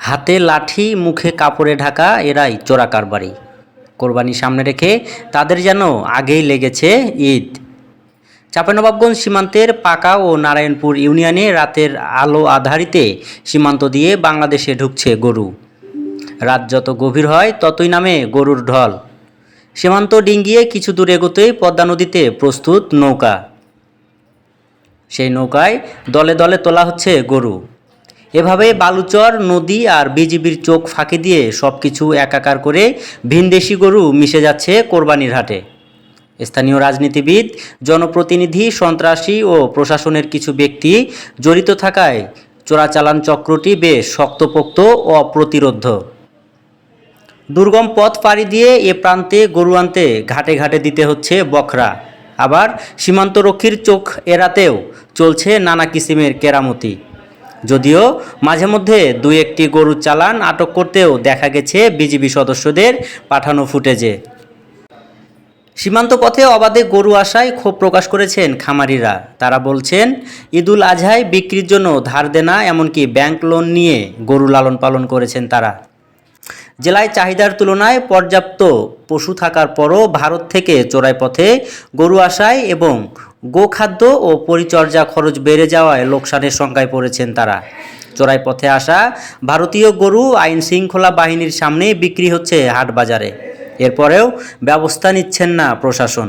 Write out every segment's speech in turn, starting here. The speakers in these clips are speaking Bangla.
হাতে লাঠি, মুখে কাপড়ে ঢাকা এরাই চোরা কারবারি। কোরবানি সামনে রেখে তাদের যেন আগেই লেগেছে ঈদ। চাঁপাইনবাবগঞ্জ সীমান্তের পাকা ও নারায়ণপুর ইউনিয়নে রাতের আলো আঁধারিতে সীমান্ত দিয়ে বাংলাদেশে ঢুকছে গরু। রাত যত গভীর হয় ততই নামে গরুর ঢল। সীমান্ত ডিঙ্গিয়ে কিছু দূর এগোতেই পদ্মা নদীতে প্রস্তুত নৌকা। সেই নৌকায় দলে দলে তোলা হচ্ছে গরু। এভাবে বালুচর, নদী আর বিজিবির চোখ ফাঁকি দিয়ে সব কিছু একাকার করে ভিনদেশি গরু মিশে যাচ্ছে কোরবানির হাটে। স্থানীয় রাজনীতিবিদ, জনপ্রতিনিধি, সন্ত্রাসী ও প্রশাসনের কিছু ব্যক্তি জড়িত থাকায় চোরাচালান চক্রটি বেশ শক্তপোক্ত ও অপ্রতিরোধ্য। দুর্গম পথ পাড়ি দিয়ে এ প্রান্তে গরু আনতে ঘাটে ঘাটে দিতে হচ্ছে বখরা। আবার সীমান্তরক্ষীর চোখ এড়াতেও চলছে নানা কিসিমের কেরামতি। যদিও মাঝে মধ্যে দুই একটি গরুর চালান আটক করতেও দেখা গেছে বিজিবি সদস্যদের পাঠানো ফুটেজে। সীমান্ত পথে অবাধে গরু আসায় ক্ষোভ প্রকাশ করেছেন খামারিরা। তারা বলছেন, ঈদুল আজহায় বিক্রির জন্য ধার দেনা এমনকি ব্যাংক লোন নিয়ে গরু লালন পালন করেছেন তারা। জেলায় চাহিদার তুলনায় পর্যাপ্ত পশু থাকার পরও ভারত থেকে চোরাই পথে গরু আসায় এবং গোখাদ্য ও পরিচর্যা খরচ বেড়ে যাওয়ায় লোকসানের শঙ্কায় পড়েছেন তারা। চোরাই পথে আসা ভারতীয় গরু আইন শৃঙ্খলা বাহিনীর সামনে বিক্রি হচ্ছে হাট বাজারে। এরপরেও ব্যবস্থা নিচ্ছেন না প্রশাসন।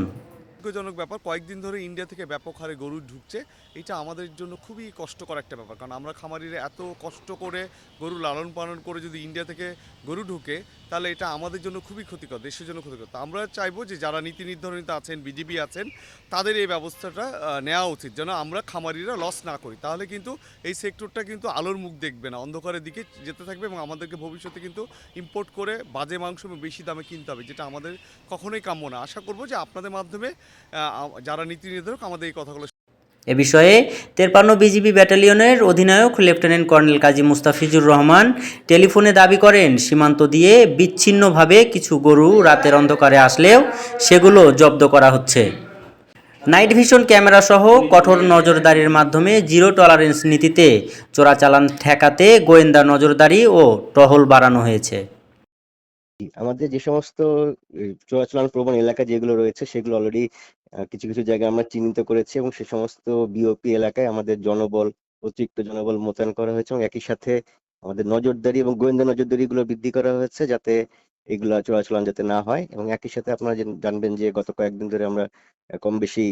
দুঃখজনক ব্যাপার, কয়েকদিন ধরে ইন্ডিয়া থেকে ব্যাপক হারে গরু ঢুকছে। এটা আমাদের জন্য খুবই কষ্টকর একটা ব্যাপার, কারণ আমরা খামারিরা এত কষ্ট করে গরু লালন পালন করে যদি ইন্ডিয়া থেকে গরু ঢুকে তাহলে এটা আমাদের জন্য খুবই ক্ষতিকর, দেশের জন্য ক্ষতিকর। তো আমরা চাইবো যে যারা নীতি নির্ধারণীতে আছেন, বিজিবি আছেন, তাদের এই ব্যবস্থাটা নেওয়া উচিত, যেন আমরা খামারিরা লস না করি। তাহলে কিন্তু এই সেক্টরটা কিন্তু আলোর মুখ দেখবে না, অন্ধকারের দিকে যেতে থাকবে এবং আমাদেরকে ভবিষ্যতে কিন্তু ইম্পোর্ট করে বাজে মাংস বেশি দামে কিনতে হবে, যেটা আমাদের কখনোই কাম্য না। আশা করবো যে আপনাদের মাধ্যমে যারা নীতি নির্ধারক আমাদের এই কথাগুলো। এ বিষয়ে 53 বিজিবি ব্যাটালিয়নের অধিনায়ক লেফটেন্যান্ট কর্নেল কাজী মুস্তাফিজুর রহমান টেলিফোনে দাবি করেন, সীমান্ত দিয়ে বিচ্ছিন্নভাবে কিছু গরু রাতের অন্ধকারে আসলেও সেগুলো জব্দ করা হচ্ছে। নাইট ভিশন ক্যামেরা সহ কঠোর নজরদারির মাধ্যমে জিরো টলারেন্স নীতিতে চোরাচালান ঠেকাতে গোয়েন্দা নজরদারি ও টহল বাড়ানো হয়েছে। আমাদের যে সমস্ত চোরাচালান প্রবণ এলাকা যেগুলো রয়েছে সেগুলো অলরেডি কিছু কিছু জায়গায় আমরা চিহ্নিত করেছি এবং সে সমস্ত বিওপি এলাকায় আমাদের অতিরিক্ত জনবল মোতায়েন করা হয়েছে এবং একই সাথে আমাদের নজরদারি এবং গোয়েন্দা নজরদারি গুলো বৃদ্ধি করা হয়েছে যাতে এগুলা চোরাচালান যাতে না হয়। এবং একই সাথে আপনারা জানবেন যে গত কয়েকদিন ধরে আমরা কম বেশি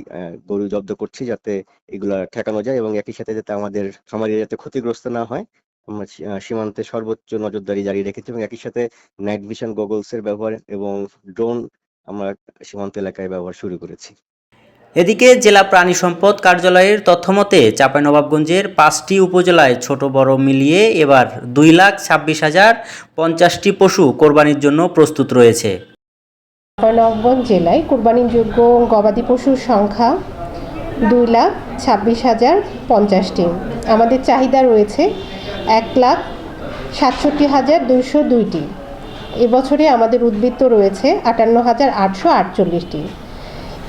গরু জব্দ করছি যাতে এগুলা ঠেকানো যায় এবং একই সাথে যাতে আমাদের খামারিরা যাতে ক্ষতিগ্রস্ত না হয় আমরা সীমান্তে সর্বোচ্চ নজরদারি জারি রেখেছি এবং একই সাথে নাইট ভিশন গগলস এর ব্যবহার এবং ড্রোন আমরা সীমান্ত এলাকায় ব্যবহার শুরু করেছি। এদিকে জেলা প্রাণী সম্পদ কার্যালয়ের তথ্যমতে চাঁপাইনবাবগঞ্জের 5টি উপজেলায় ছোট বড় মিলিয়ে এবার 2,26,050টি পশু কোরবানির জন্য প্রস্তুত রয়েছে। চাঁপাইনবাবগঞ্জ জেলায় কোরবানিযোগ্য গবাদি পশুর সংখ্যা 2,26,050টি। আমাদের চাহিদা রয়েছে 1,67,202টি। এবছরে আমাদের উদ্বৃত্ত রয়েছে 58,848টি।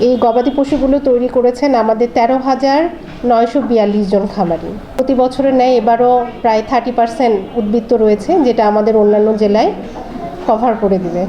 এই গবাদি পশুগুলো তৈরি করেছেন আমাদের 13,942 জন খামারি। প্রতি বছরের ন্যায় এবারও প্রায় 30% উদ্বৃত্ত রয়েছে, যেটা আমাদের অন্যান্য জেলায় কভার করে দিবে।